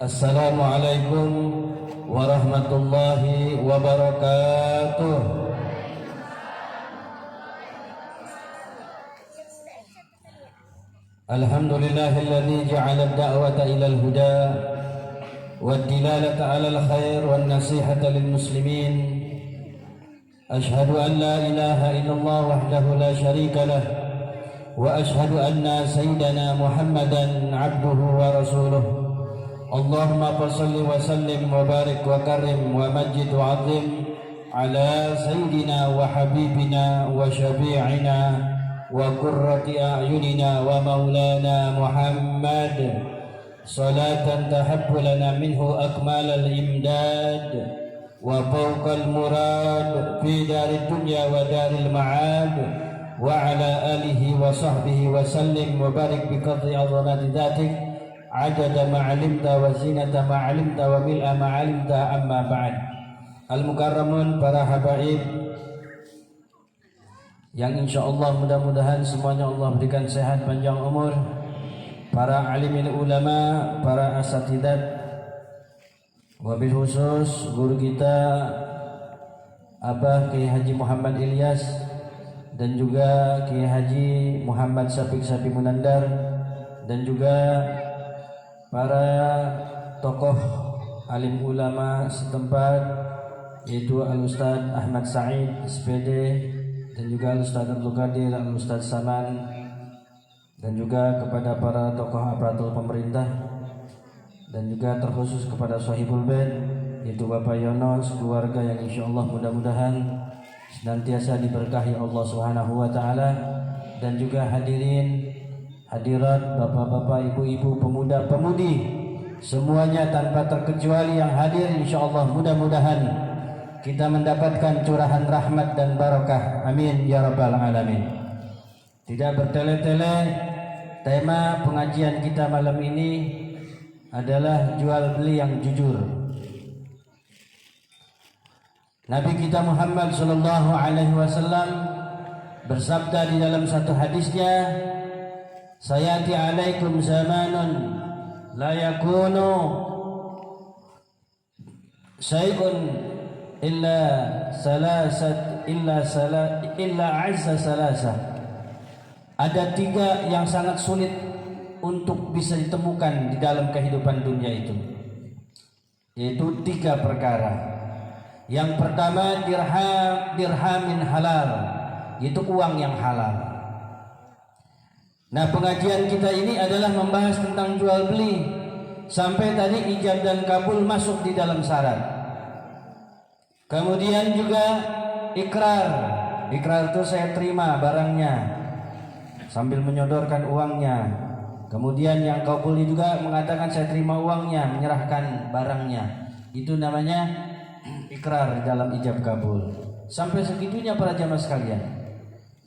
Assalamualaikum warahmatullahi wabarakatuh. Alhamdulillahilladzi ja'ala ad-da'wata ilal huda wad-dilalata 'alal khair wan nasihata lil muslimin. Ashhadu an la ilaha illallah wahdahu la syarika lah wa ashhadu anna sayyidana Muhammadan 'abduhu wa rasuluh. Allahumma salli wa sallim wa barik wa karim wa majid wa azim ala sayyidina wa habibina wa syafi'ina wa qurrati a'yunina wa maulana Muhammad, salatan tahabbu lana minhu akmal al-imdad wa fawqa al-murad fi darid dunya wa daril ma'ad wa ala alihi wa sahbihi wa sallim wa barik bi qadri azamati dhatik adada ma'alimta wa zinata ma'alimta wa mil'a ma'alimta, amma ba'd. Al-mukarramun, para habaib yang insyaallah mudah-mudahan semuanya Allah berikan sehat panjang umur, para alimil ulama, para asatidat, wabil khusus guru kita Abah Kiai Haji Muhammad Ilyas dan juga Kiai Haji Muhammad Syafiq Sapi Munandar, dan juga para tokoh alim ulama setempat, yaitu Al-Ustaz Ahmad Said SPD, dan juga Al-Ustaz Abdul Qadir, Al-Ustaz Saman, dan juga kepada para tokoh aparatur pemerintah, dan juga terkhusus kepada Sahibul Bait, yaitu Bapak Yono, keluarga yang insyaallah mudah-mudahan senantiasa diberkahi Allah Subhanahu wa taala, dan juga hadirin hadirat, bapak-bapak, ibu-ibu, pemuda-pemudi semuanya tanpa terkecuali yang hadir, insyaallah mudah-mudahan kita mendapatkan curahan rahmat dan barakah, amin ya rabbal alamin. Tidak bertele-tele, tema pengajian kita malam ini adalah jual beli yang jujur. Nabi kita Muhammad sallallahu alaihi wasallam bersabda di dalam satu hadisnya, sayati alaikum zamanun la yakunu syai'un illa azza salasah. Ada tiga yang sangat sulit untuk bisa ditemukan di dalam kehidupan dunia itu, yaitu tiga perkara. Yang pertama, dirhamin halal, yaitu uang yang halal. Nah, pengajian kita ini adalah membahas tentang jual beli, sampai tadi ijab dan kabul masuk di dalam syarat. Kemudian juga ikrar. Ikrar itu saya terima barangnya sambil menyodorkan uangnya. Kemudian yang kabul juga mengatakan saya terima uangnya, menyerahkan barangnya. Itu namanya ikrar dalam ijab kabul. Sampai segitunya para jamaah sekalian.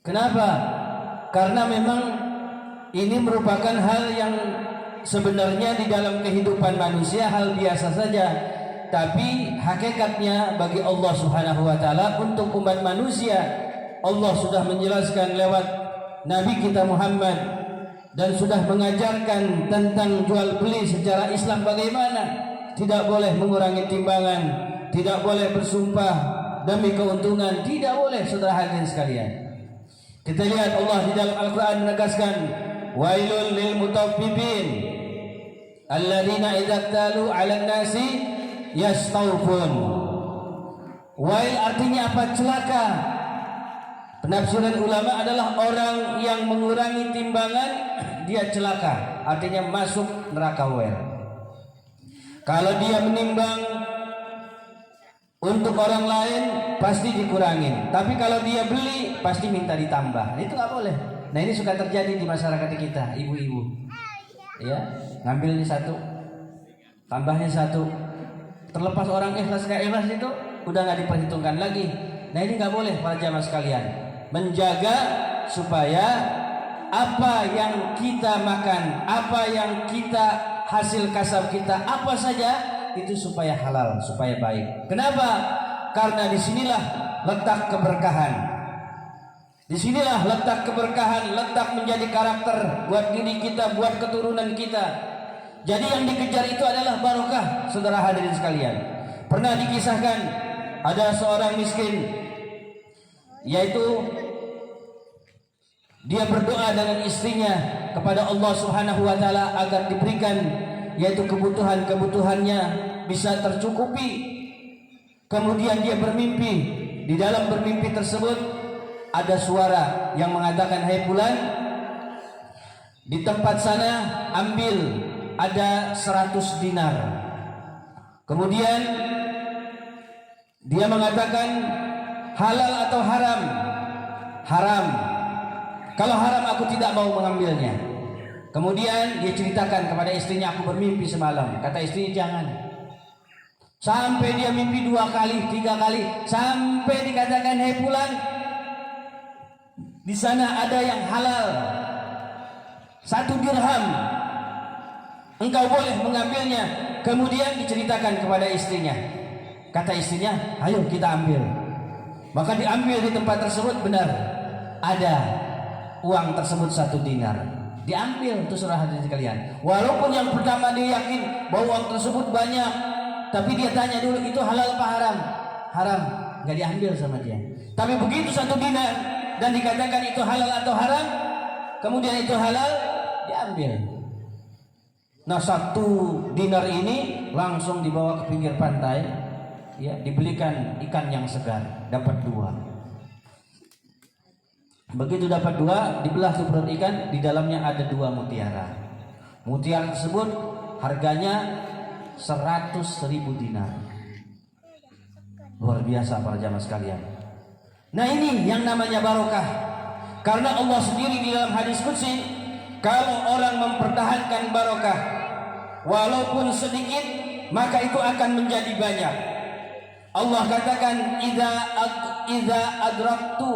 Kenapa? Karena memang ini merupakan hal yang sebenarnya di dalam kehidupan manusia hal biasa saja, tapi hakikatnya bagi Allah Subhanahu wa taala untuk umat manusia, Allah sudah menjelaskan lewat Nabi kita Muhammad dan sudah mengajarkan tentang jual beli secara Islam bagaimana. Tidak boleh mengurangi timbangan, tidak boleh bersumpah demi keuntungan, tidak boleh, saudara hadirin sekalian. Kita lihat Allah di dalam Al-Qur'an menegaskan, wailul lil mutaffifin alladzina idza talu 'alan nasi yastawfun. Wail artinya apa? Celaka. Penafsiran ulama adalah orang yang mengurangi timbangan, dia celaka, artinya masuk neraka wail. Kalau dia menimbang untuk orang lain pasti dikurangin, tapi kalau dia beli pasti minta ditambah. Itu nggak boleh. Nah, ini suka terjadi di masyarakat kita, ibu-ibu. Ya, ngambilnya satu, tambahnya satu. Terlepas orang ikhlas nggak ikhlas itu udah nggak diperhitungkan lagi. Nah, ini nggak boleh para jamaah sekalian. Menjaga supaya apa yang kita makan, apa yang kita hasil kasab kita, apa saja itu supaya halal, supaya baik. Kenapa? Karena disinilah letak keberkahan. Disinilah letak keberkahan, letak menjadi karakter buat diri kita, buat keturunan kita. Jadi yang dikejar itu adalah barokah. saudara hadirin sekalian. Pernah dikisahkan ada seorang miskin, yaitu dia berdoa dengan istrinya kepada Allah Subhanahu wa taala agar diberikan yaitu kebutuhan-kebutuhannya bisa tercukupi. Kemudian dia bermimpi, di dalam bermimpi tersebut ada suara yang mengatakan, "Hai fulan, di tempat sana ambil ada 100 dinar." Kemudian dia mengatakan, "Halal atau haram?" "Haram." "Kalau haram aku tidak mau mengambilnya." Kemudian dia ceritakan kepada istrinya, "Aku bermimpi semalam." Kata istri, "Jangan." Sampai dia mimpi 2 kali, 3 kali, sampai dikatakan, "Hei fulan, di sana ada yang halal 1 dirham, engkau boleh mengambilnya." Kemudian diceritakan kepada istrinya. Kata istrinya, "Ayo kita ambil." Maka diambil di tempat tersebut, benar ada uang tersebut 1 dinar. Diambil itu saudara hadirin sekalian. Walaupun yang pertama dia yakin bahwa uang tersebut banyak, tapi dia tanya dulu, itu halal apa haram? Haram, nggak diambil sama dia. Tapi begitu 1 dinar dan dikatakan itu halal atau haram, kemudian itu halal, diambil. Nah, 1 dinar ini langsung dibawa ke pinggir pantai, ya, dibelikan ikan yang segar, dapat 2. Begitu dapat 2, dibelah tuh perut ikan, di dalamnya ada 2 mutiara. Mutiara tersebut harganya 100.000 dinar. Luar biasa para jamaah sekalian. Nah, ini yang namanya barokah. Karena Allah sendiri di dalam hadis qudsi, kalau orang mempertahankan barokah walaupun sedikit, maka itu akan menjadi banyak. Allah katakan, idza adraktu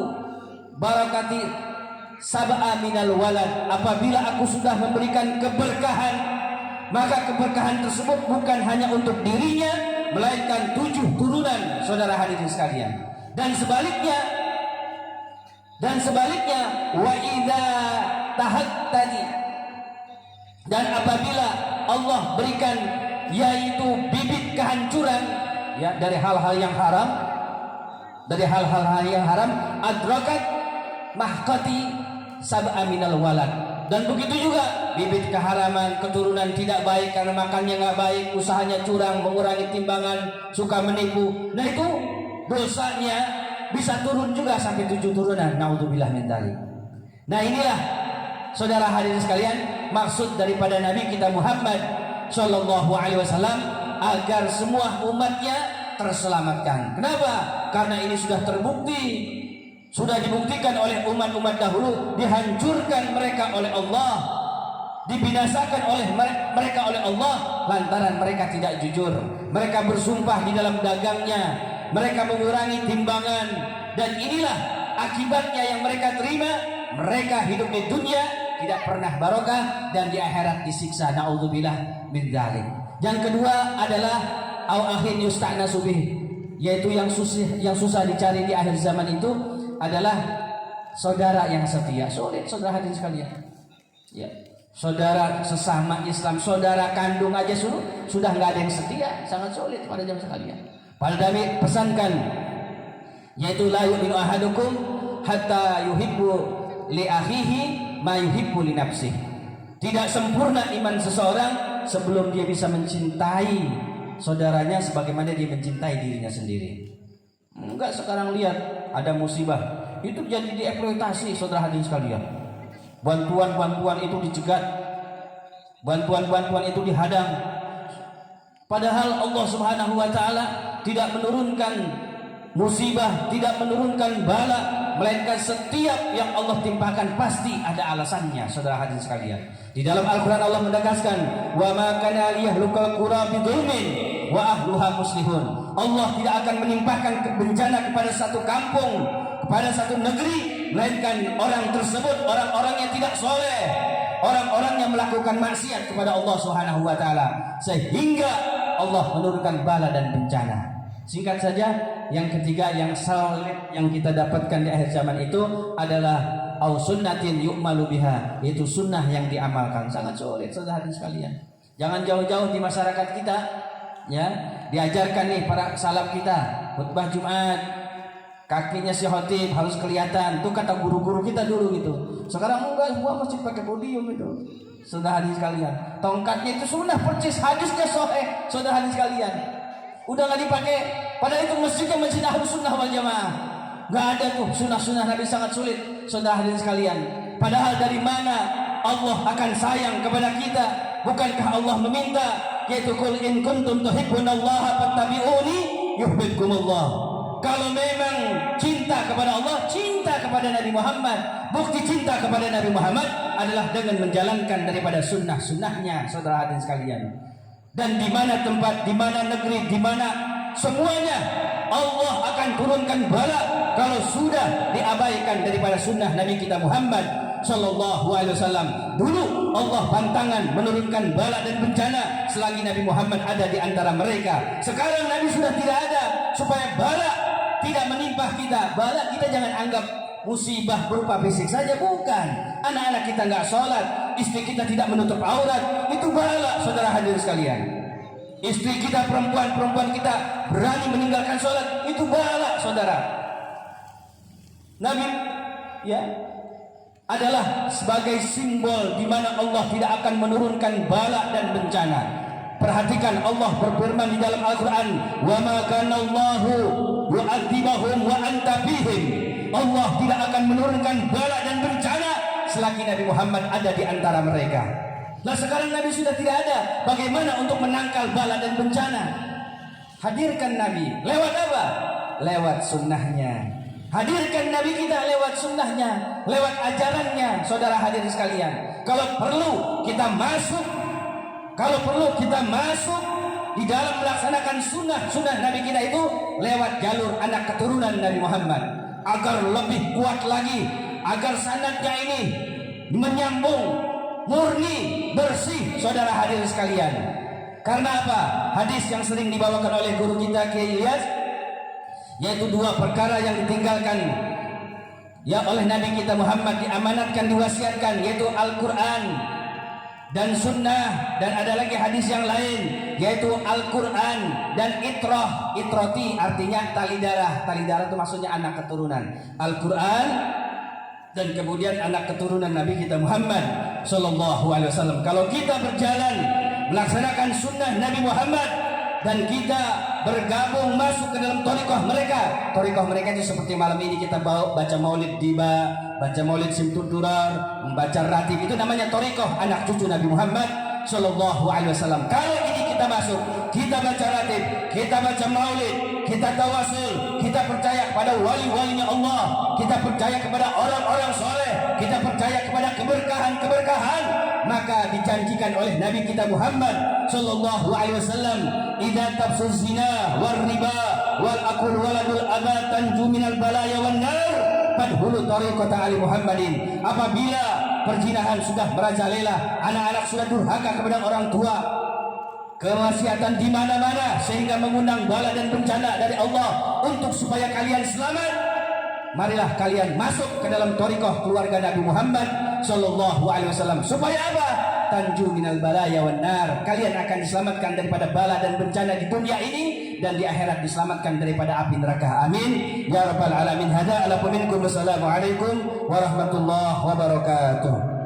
barakati sab'a minal walad, apabila aku sudah memberikan keberkahan, maka keberkahan tersebut bukan hanya untuk dirinya, melainkan 7 turunan, saudara hadirin sekalian. Dan sebaliknya, wa idza tahattani, dan apabila Allah berikan yaitu bibit kehancuran, ya, dari hal-hal yang haram, adrakat mahqati sab'a minal walad. Dan begitu juga bibit keharaman, keturunan tidak baik karena makannya nggak baik, usahanya curang, mengurangi timbangan, suka menipu. Nah, itu dosanya bisa turun juga sampai 7 turunan. Naudzubillah min dzalik. Nah, inilah saudara hadirin sekalian maksud daripada Nabi kita Muhammad Shallallahu Alaihi Wasallam, agar semua umatnya terselamatkan. Kenapa? Karena ini sudah terbukti, sudah dibuktikan oleh umat-umat dahulu, dihancurkan mereka oleh Allah, dibinasakan oleh mereka oleh Allah lantaran mereka tidak jujur. Mereka bersumpah di dalam dagangnya, mereka mengurangi timbangan, dan inilah akibatnya yang mereka terima. Mereka hidup di dunia tidak pernah barokah, dan di akhirat disiksa. Naudzubillah min dzalik. Yang kedua adalah au akhin yusta'nasu bih, yaitu yang susah dicari di akhir zaman itu adalah saudara yang setia. Sulit saudara hadirin sekalian. Ya, saudara sesama Islam, saudara kandung aja sudah nggak ada yang setia, sangat sulit pada zaman sekalian. Pada Nabi pesankan, yaitu la yu'minu ahadukum hatta yuhibbu li akhihi ma yuhibbu li nafsihi. Tidak sempurna iman seseorang sebelum dia bisa mencintai saudaranya sebagaimana dia mencintai dirinya sendiri. Enggak, sekarang lihat ada musibah, itu jadi dieksploitasi saudara hadirin sekalian. Bantuan-bantuan itu dicegat, bantuan-bantuan itu dihadang. Padahal Allah Subhanahu wa taala tidak menurunkan musibah, tidak menurunkan bala, melainkan setiap yang Allah timpakan pasti ada alasannya, saudara hadirin sekalian. Di dalam Al-Qur'an Allah menegaskan, wa ma kana liyahlukal qura bidzulmin wa ahluha muslihun. Allah tidak akan menimpakan bencana kepada satu kampung, kepada satu negeri, melainkan orang tersebut orang-orang yang tidak soleh, orang-orang yang melakukan maksiat kepada Allah Subhanahu wa taala, sehingga Allah menurunkan bala dan bencana. Singkat saja, yang ketiga yang solid yang kita dapatkan di akhir zaman itu adalah au sunnatin yu'malu biha, yaitu sunnah yang diamalkan. Sangat solid saudara hadirin sekalian. Jangan jauh-jauh di masyarakat kita, Ya, diajarkan nih para salaf kita, khutbah Jumat, kakinya si khotib harus kelihatan. Itu kata guru-guru kita dulu gitu. Sekarang enggak, semua masih pakai podium itu. Saudara hadis kalian, tongkatnya itu sunnah percis, hadisnya sahih. Saudara hadis kalian, udah nggak dipakai. Padahal itu masjidnya masjid Ahlus Sunnah wal Jamaah. Nggak ada tuh sunnah-sunnah Nabi, sangat sulit. Saudara hadis kalian, padahal dari mana Allah akan sayang kepada kita? Bukankah Allah meminta, yaitu qul in kuntum tuhibbunallaha fattabi'uni yuhibbukumullah. Kalau memang cinta kepada Allah, cinta kepada Nabi Muhammad, bukti cinta kepada Nabi Muhammad adalah dengan menjalankan daripada sunnah-sunnahnya, saudara hadirin sekalian. Dan di mana tempat, di mana negeri, di mana semuanya Allah akan turunkan bala kalau sudah diabaikan daripada sunnah Nabi kita Muhammad Sallallahu Alaihi Wasallam. Dulu Allah pantangan menurunkan bala dan bencana selagi Nabi Muhammad ada di antara mereka. Sekarang Nabi sudah tidak ada, supaya bala tidak menimpa kita. Bala kita jangan anggap musibah berupa fisik saja, bukan. Anak-anak kita nggak sholat, istri kita tidak menutup aurat, itu bala, saudara hadirin sekalian. Istri kita, perempuan kita berani meninggalkan sholat, itu bala, saudara. Nabi ya adalah sebagai simbol di mana Allah tidak akan menurunkan bala dan bencana. Perhatikan, Allah berfirman di dalam Al-Quran, wa ma kana Allahu yu'adzibahum wa anta fihim. Allah tidak akan menurunkan bala dan bencana selagi Nabi Muhammad ada di antara mereka. Nah sekarang Nabi sudah tidak ada, bagaimana untuk menangkal bala dan bencana? Hadirkan Nabi, lewat apa? Lewat sunnahnya. Hadirkan Nabi kita lewat sunnahnya, lewat ajarannya, saudara hadirin sekalian. Kalau perlu kita masuk di dalam melaksanakan sunnah Nabi kita itu lewat jalur anak keturunan Nabi Muhammad, agar lebih kuat lagi, agar sanadnya ini menyambung, murni, bersih, saudara hadirin sekalian. Karena apa? Hadis yang sering dibawakan oleh guru kita Kiai Ilyas, yaitu dua perkara yang ditinggalkan ya oleh Nabi kita Muhammad, diamanatkan, diwasiatkan, yaitu Al-Quran dan Sunnah. Dan ada lagi hadis yang lain, yaitu Al-Quran dan Itrah. Itroti artinya tali darah. Tali darah itu maksudnya anak keturunan. Al-Quran dan kemudian anak keturunan Nabi kita Muhammad Sallallahu Alaihi Wasallam. Kalau kita berjalan melaksanakan sunnah Nabi Muhammad dan kita bergabung masuk ke dalam thariqah mereka. Thariqah mereka itu seperti malam ini kita baca maulid Diba, baca maulid Simtudurar, membaca ratib, itu namanya thariqah anak cucu Nabi Muhammad Sallallahu Alaihi Wasallam. Kalau ini kita masuk, kita baca ratib, kita baca maulid, kita tawasul, kita percaya kepada wali-walinya Allah, kita percaya kepada orang-orang soleh, kita percaya kepada keberkahan-keberkahan, maka dijanjikan oleh Nabi kita Muhammad Sallallahu Alaihi Wasallam, idza tabsuz zina war riba wal akul waladul aba tanju minal balaya wan nar fadhulu tariqata ali Muhammadin. Apabila perzinahan sudah merajalela, anak-anak sudah durhaka kepada orang tua, kemaksiatan di mana-mana sehingga mengundang bala dan bencana dari Allah, untuk supaya kalian selamat, marilah kalian masuk ke dalam thariqah keluarga Nabi Muhammad Sallallahu Alaihi Wasallam. Supaya apa? Tanju minal balaya wan nar. Kalian akan diselamatkan daripada bala dan bencana di dunia ini, dan di akhirat diselamatkan daripada api neraka. Amin ya rabbal alamin. Hada ala minkum. Wassalamualaikum warahmatullahi wabarakatuh.